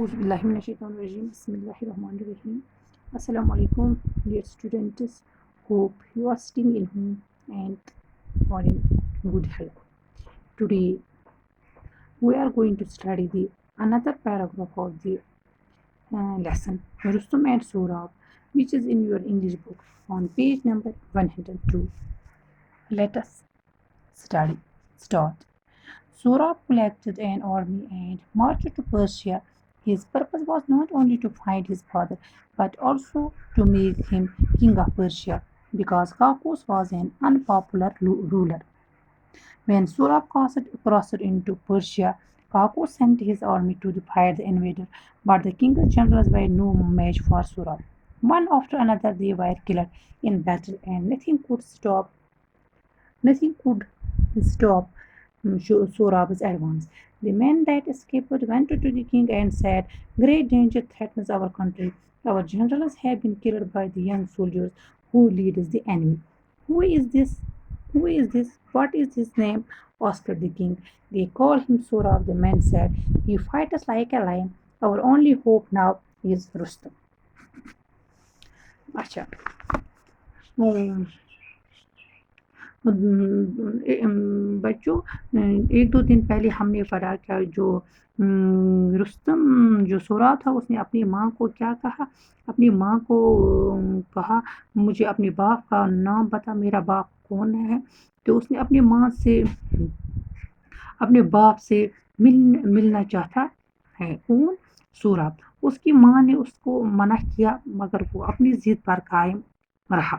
Auzubillahiminash-shaytanir-rajim. Bismillahir-rahmanir-rahim. Assalamu alaikum, dear students. Hope you are sitting in home and are in good health. Today we are going to study the another paragraph of the lesson Rustum and Surab, which is in your English book on page number 102. Let us start. Surab collected an army and marched to Persia. His purpose was not only to find his father, but also to make him king of Persia, because Kaqus was an unpopular ruler. When Surab crossed into Persia, Kaqus sent his army to fight the invader, but the king's generals were no match for Surab. One after another they were killed in battle, and nothing could stop Surab's advance. The men that escaped went to the king and said, "Great danger threatens our country. Our generals have been killed by the young soldiers who leads the enemy." "Who is this? Who is this? What is his name?" asked the king. "They call him Surab," the men said. "He fights like a lion. Our only hope now is Rustam." अच्छा बच्चों, एक दो दिन पहले हमने पढ़ा क्या जो रुस्तम जो सुरा था उसने अपनी माँ को क्या कहा, अपनी माँ को कहा मुझे अपने बाप का नाम बता, मेरा बाप कौन है। तो उसने अपनी माँ से अपने बाप से मिलना चाहता है। कौन? सुराब। उसकी माँ ने उसको मना किया, मगर वो अपनी जिद पर कायम रहा।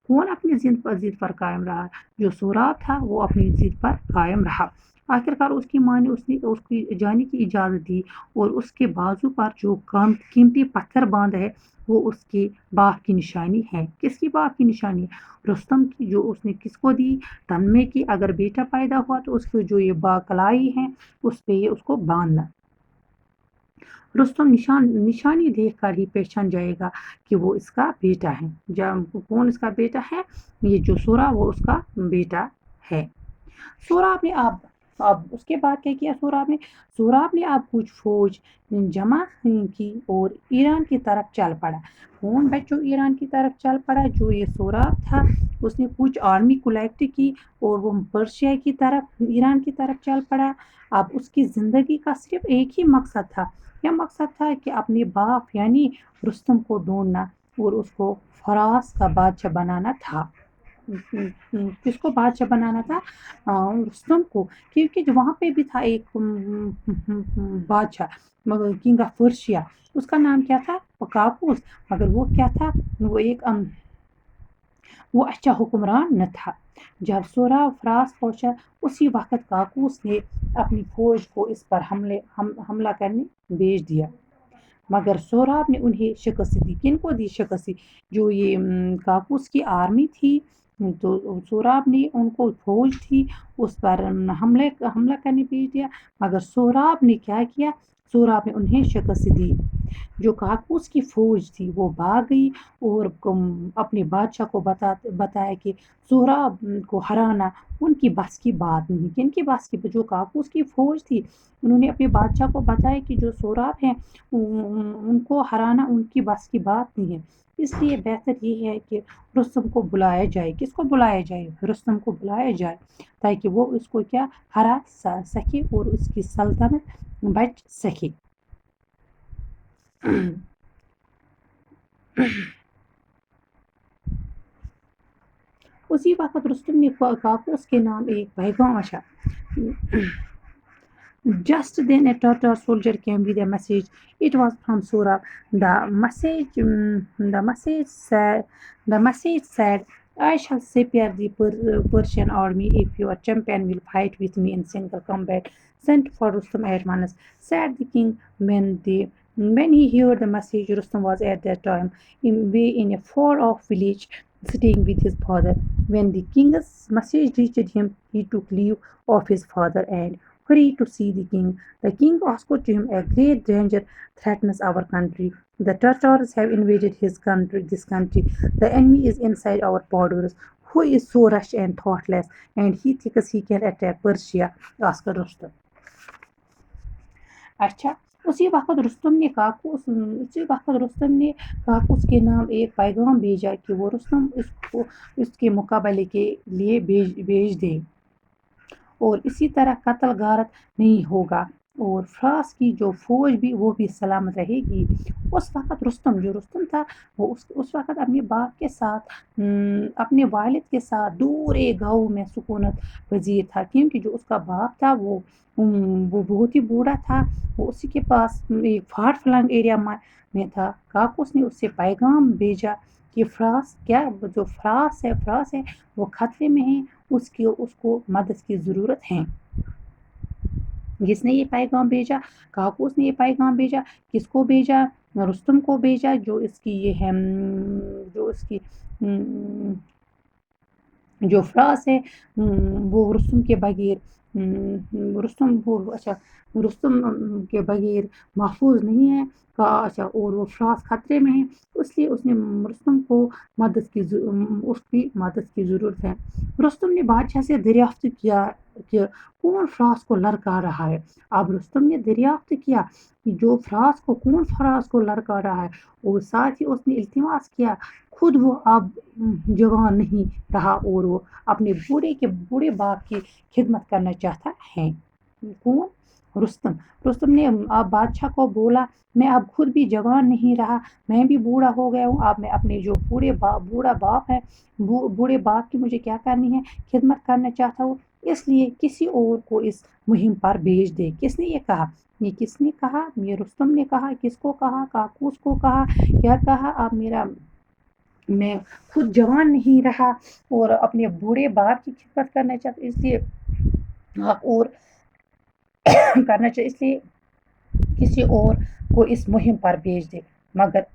कौन अपनी जिद पर कायम रहा? जो सुराब था वो अपनी जिद पर कायम रहा। आखिरकार उसकी माँ ने उसकी जाने की इजाज़त दी और उसके बाजू पर जो कीमती पत्थर बांध है वो उसके बाप की निशानी है। किसकी बाप की निशानी? रुस्तम की, जो उसने किसको दी? तन्मे की। अगर बेटा पैदा हुआ तो उसको जो ये कलाई है उस पे ये उसको बांधना। रुस्तम निशानी देखकर ही पहचान जाएगा कि वो इसका बेटा है। जब कौन इसका बेटा है? ये जो सूरा वो उसका बेटा है। सूराब ने अब उसके बाद क्या किया? सूराब ने अब कुछ फौज जमा की और ईरान की तरफ चल पड़ा। कौन बच्चों ईरान की तरफ चल पड़ा? जो ये सूराब था उसने कुछ आर्मी कलेक्ट की और वो पर्शिया की तरफ, ईरान की तरफ चल पड़ा। अब उसकी ज़िंदगी का सिर्फ एक ही मकसद था। क्या मकसद था? कि अपने बाप यानी रुस्तम को ढूंढना और उसको फरास का बादशाह बनाना था। किसको बादशाह बनाना था? रुस्तम को, क्योंकि वहाँ पे भी था एक बादशाह, मगर किंग ऑफ पर्शिया। उसका नाम क्या था? काकूस। मगर वो क्या था? वो अच्छा हुक्मरान न था। जब सूराब फरास पहुंचा उसी वक्त काकूस ने अपनी फौज को इस पर हमला करने भेज दिया, मगर सूराब ने उन्हें शिकस्त दी। किनको दी शिकस्त? जो ये काकूस की आर्मी थी, तो सूराब ने उनको फौज थी उस पर हमला करने भेज दिया, मगर सूराब ने क्या किया? सूराब ने उन्हें शिकस्त दी। जो काकूस की फौज थी वो भाग गई और अपने बादशाह को बताया कि सूराब को हराना उनकी बस की बात नहीं। किनकी बस की? जो काकूस की फौज थी उन्होंने अपने बादशाह को बताया कि जो सूराब हैं उनको हराना उनकी बस की बात नहीं है। इसलिए बेहतर ये है कि रुस्तम को बुलाया जाए। किसको बुलाया जाए? रुस्तम को बुलाया जाए, ताकि वो इसको क्या हरा सके और उसकी सल्तनत बच सके। उसी वक्त रुस्तम ने काकूस के नाम एक पैगाम आशा। Just then a Tatar soldier came with a message. It was from Surab. The message said, "I shall spare the Persian army if your champion will fight with me in single combat. Sent for Rustam at once," said the king. When he heard the message, Rustam was at that time in a far-off village, staying with his father. When the king's message reached him, he took leave of his father and hurried to see the king. The king asked him, "A great danger threatens our country. The Tartars have invaded this country. The enemy is inside our borders. Who is so rash and thoughtless, and he thinks he can attack Persia?" asked Rustam. अच्छा, उसी वक़्त रुस्तम ने काकूस के नाम एक पैगाम भेजा कि वो रुस्तम इसको इसके मुकाबले के लिए भेज दे और इसी तरह कत्ल गारत नहीं होगा और फ्रांस की जो फौज भी वो भी सलामत रहेगी। उस वक़्त रुस्तम था वो उस वक़्त अपने बाप के साथ अपने वालिद के साथ दूर एक गाँव में सुकूनत पज़ीर था, क्योंकि जो उसका बाप था वो बहुत ही बूढ़ा था। वो उसी के पास एक फार फ्लंग एरिया में था। काकूस ने उससे पैगाम भेजा कि फ्रांस है वो खतरे में है, उसको मदद की ज़रूरत है। किसने ये पैगाम भेजा? काकूस ने ये पैगाम भेजा। किसको भेजा? रुस्तम को भेजा, जो इसकी ये है जो इसकी जो फ्रांस है वो रुस्तम के बगैर रुस्तम के बगैर महफूज नहीं है का अच्छा और वो फ्रांस खतरे में है, इसलिए उसने रुस्तम को उसकी मदद की ज़रूरत है। रुस्तम ने बादशाह से दरियाफ्त किया कि कौन फ्रांस को लड़का रहा है। अब रुस्तम ने दरियाफ्त किया कि कौन फ्रांस को लड़का रहा है और साथ ही उसने इल्तिमास किया, खुद वो अब जवान नहीं रहा और वो अपने बूढ़े बाप की खिदमत करना चाहता है। कौन? रुस्तम ने अब बादशाह को बोला, मैं अब खुद भी जवान नहीं रहा, मैं भी बूढ़ा हो गया हूँ, अब मैं अपने जो बूढ़ा बाप है बूढ़े बाप की मुझे क्या करनी है, खिदमत करना चाहता हूँ, इसलिए किसी और को इस मुहिम पर भेज दे। किसने ये कहा? ये किसने कहा? ये रुस्तम ने कहा। किसको कहा? काकूस को कहा। क्या कहा? अब मैं खुद जवान नहीं रहा और अपने बूढ़े बाप की खिदमत करना चाहता, इसलिए आप और करना चाहिए, इसलिए किसी और को इस मुहिम पर भेज दे। मगर